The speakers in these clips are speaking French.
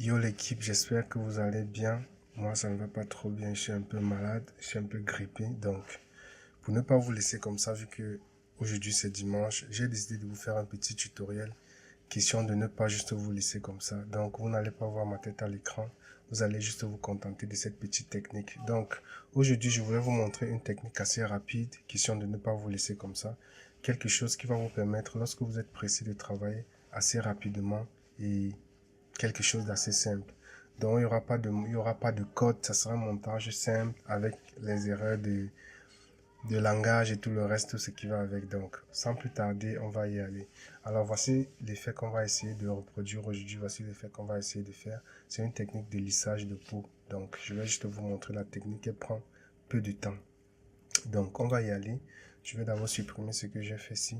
Yo l'équipe, j'espère que vous allez bien. Moi, ça ne va pas trop bien. Je suis un peu malade, je suis un peu grippé. Donc, pour ne pas vous laisser comme ça, vu que aujourd'hui c'est dimanche, j'ai décidé de vous faire un petit tutoriel. Question de ne pas juste vous laisser comme ça. Donc, vous n'allez pas voir ma tête à l'écran. Vous allez juste vous contenter de cette petite technique. Donc, aujourd'hui, je voulais vous montrer une technique assez rapide. Question de ne pas vous laisser comme ça. Quelque chose qui va vous permettre, lorsque vous êtes pressé de travailler assez rapidement et quelque chose d'assez simple. Donc, il y aura pas de code, ça sera un montage simple avec les erreurs de langage et tout le reste, tout ce qui va avec. Donc, sans plus tarder, on va y aller. Alors, voici l'effet qu'on va essayer de reproduire aujourd'hui. Voici l'effet qu'on va essayer de faire. C'est une technique de lissage de peau. Donc, je vais juste vous montrer la technique. Elle prend peu de temps. Donc, on va y aller. Je vais d'abord supprimer ce que j'ai fait ici.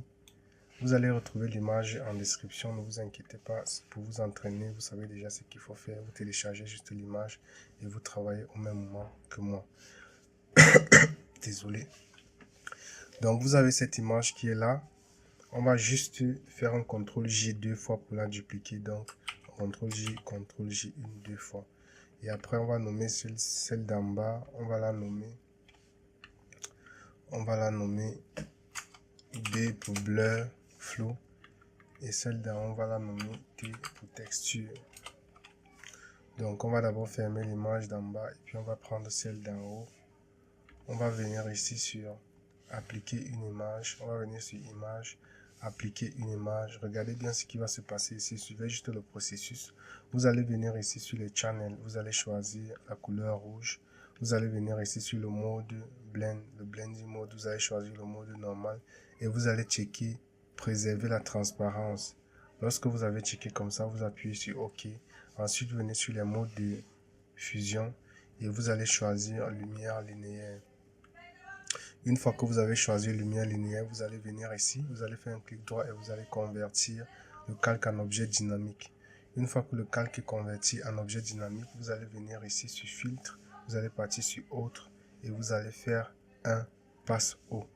Vous allez retrouver l'image en description, ne vous inquiétez pas, pour vous entraîner, vous savez déjà ce qu'il faut faire, vous téléchargez juste l'image et vous travaillez au même moment que moi. Désolé. Donc vous avez cette image qui est là, on va juste faire un CTRL J deux fois pour la dupliquer, donc CTRL J une, deux fois. Et après on va nommer celle d'en bas, on va la nommer B pour blur, flou. Et celle d'en haut, on va la nommer T pour texture. Donc, on va d'abord fermer l'image d'en bas et puis on va prendre celle d'en haut. On va venir ici sur appliquer une image. On va venir sur image, appliquer une image. Regardez bien ce qui va se passer ici. Suivez juste le processus. Vous allez venir ici sur les channels. Vous allez choisir la couleur rouge. Vous allez venir ici sur le mode blend, le blending mode. Vous allez choisir le mode normal et vous allez checker préserver la transparence. Lorsque vous avez checké comme ça, vous appuyez sur OK. Ensuite, vous venez sur les modes de fusion et vous allez choisir lumière linéaire. Une fois que vous avez choisi lumière linéaire, vous allez venir ici, vous allez faire un clic droit et vous allez convertir le calque en objet dynamique. Une fois que le calque est converti en objet dynamique, vous allez venir ici sur filtre, vous allez partir sur autre et vous allez faire un passe haut.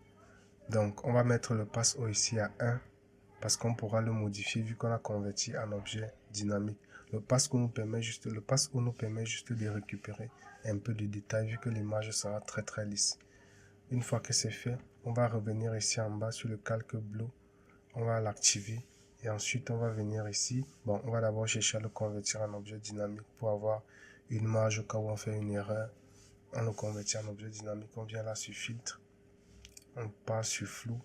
Donc, on va mettre le passe haut ici à 1 parce qu'on pourra le modifier vu qu'on a converti en objet dynamique. Le passe haut nous permet juste de récupérer un peu de détails vu que l'image sera très lisse. Une fois que c'est fait, on va revenir ici en bas sur le calque bleu. On va l'activer et ensuite on va venir ici. Bon, on va d'abord chercher à le convertir en objet dynamique pour avoir une marge au cas où on fait une erreur. On le convertit en objet dynamique. On vient là sur filtre. On passe sur flou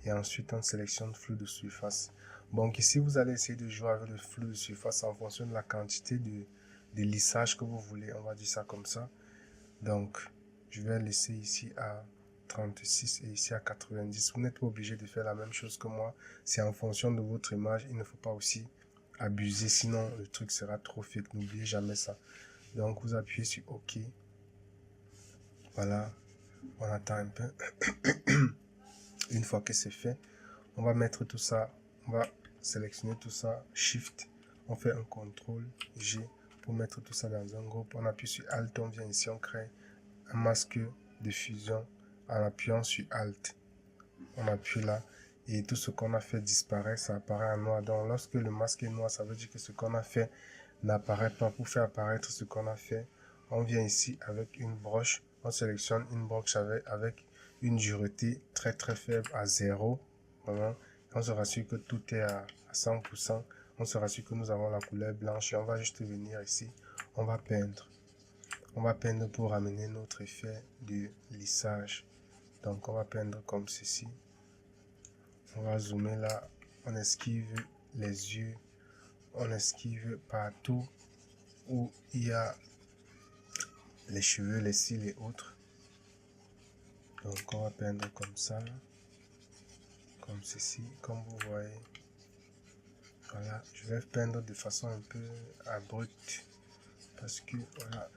et ensuite on sélectionne flou de surface. Donc ici vous allez essayer de jouer avec le flou de surface en fonction de la quantité de lissage que vous voulez. On va dire ça comme ça. Donc je vais laisser ici à 36 et ici à 90. Vous n'êtes pas obligé de faire la même chose que moi. C'est en fonction de votre image. Il ne faut pas aussi abuser, sinon le truc sera trop fake. N'oubliez jamais ça. Donc vous appuyez sur OK. Voilà. On attend un peu. Une fois que c'est fait, on va mettre tout ça. On va sélectionner tout ça. Shift. On fait un CTRL G pour mettre tout ça dans un groupe. On appuie sur Alt. On vient ici. On crée un masque de fusion en appuyant sur Alt. On appuie là et tout ce qu'on a fait disparaît, ça apparaît en noir. Donc lorsque le masque est noir, ça veut dire que ce qu'on a fait n'apparaît pas. Pour faire apparaître ce qu'on a fait, on vient ici avec une broche, on sélectionne une broche avec une dureté très faible à 0. Voilà. On se rassure que tout est à 100%. On se rassure que nous avons la couleur blanche et on va juste venir ici, on va peindre. On va peindre pour amener notre effet de lissage. Donc on va peindre comme ceci. On va zoomer là. On esquive les yeux. On esquive partout où il y a les cheveux, les cils et autres. Donc on va peindre comme ça. Comme ceci. Comme vous voyez. Voilà. Je vais peindre de façon un peu abrupte. Parce que voilà.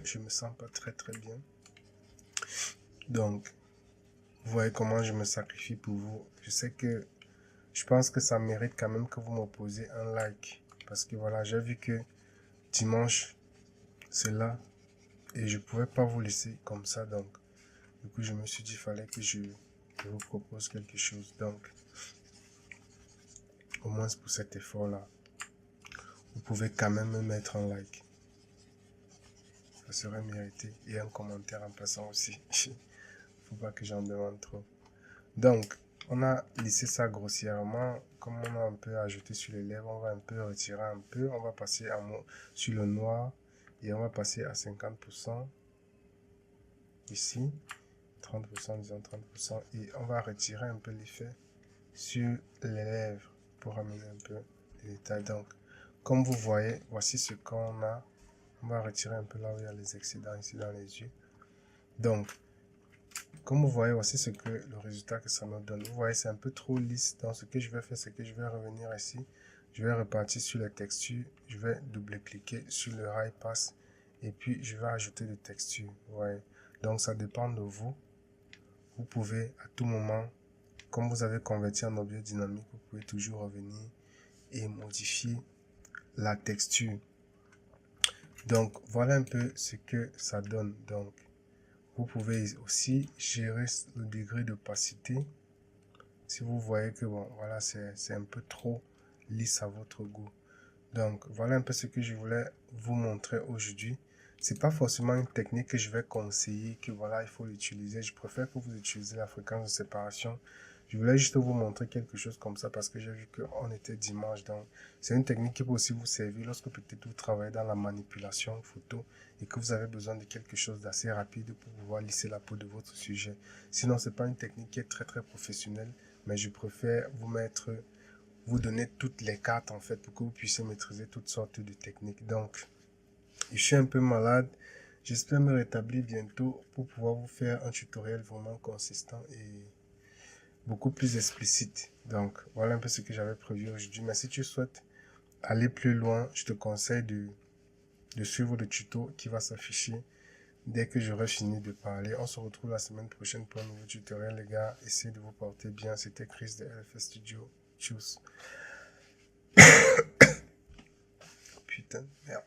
Je me sens pas très bien. Donc. Vous voyez comment je me sacrifie pour vous. Je pense que ça mérite quand même que vous me posez un like. Parce que voilà, j'ai vu que dimanche, c'est là. Et je pouvais pas vous laisser comme ça. Donc, du coup, je me suis dit, il fallait que je vous propose quelque chose. Donc, au moins pour cet effort-là. Vous vous pouvez quand même me mettre un like. Ça serait mérité. Et un commentaire en passant aussi. Faut pas que j'en demande trop. Donc, on a lissé ça grossièrement. Comme on a un peu ajouté sur les lèvres, on va un peu retirer un peu. On va passer sur le noir. Et on va passer à 50%. Ici. 30%, disons 30%. Et on va retirer un peu l'effet sur les lèvres pour amener un peu les détails. Donc, comme vous voyez, voici ce qu'on a. On va retirer un peu là où il y a les excédents ici dans les yeux. Donc, comme vous voyez, voici le résultat que ça nous donne. Vous voyez, c'est un peu trop lisse. Donc, ce que je vais faire, c'est que je vais revenir ici. Je vais repartir sur les textures. Je vais double-cliquer sur le high pass. Et puis, je vais ajouter des textures. Vous voyez. Donc, ça dépend de vous. Vous pouvez à tout moment, comme vous avez converti en objet dynamique, vous pouvez toujours revenir et modifier la texture. Donc, voilà un peu ce que ça donne. Donc, vous pouvez aussi gérer le degré d'opacité. Si vous voyez que, bon, voilà, c'est un peu trop lisse à votre goût. Donc, voilà un peu ce que je voulais vous montrer aujourd'hui. C'est pas forcément une technique que je vais conseiller, que voilà, il faut l'utiliser. Je préfère que vous utilisez la fréquence de séparation. Je voulais juste vous montrer quelque chose comme ça parce que j'ai vu qu'on était dimanche. Donc, c'est une technique qui peut aussi vous servir lorsque peut-être vous travaillez dans la manipulation photo et que vous avez besoin de quelque chose d'assez rapide pour pouvoir lisser la peau de votre sujet. Sinon, c'est pas une technique qui est très très professionnelle, mais je préfère vous donner toutes les cartes en fait pour que vous puissiez maîtriser toutes sortes de techniques. Donc, je suis un peu malade. J'espère me rétablir bientôt pour pouvoir vous faire un tutoriel vraiment consistant et beaucoup plus explicite. Donc, voilà un peu ce que j'avais prévu aujourd'hui. Mais si tu souhaites aller plus loin, je te conseille de suivre le tuto qui va s'afficher dès que j'aurai fini de parler. On se retrouve la semaine prochaine pour un nouveau tutoriel, les gars. Essayez de vous porter bien. C'était Chris de LFS Studio. Tchuss. Putain, merde.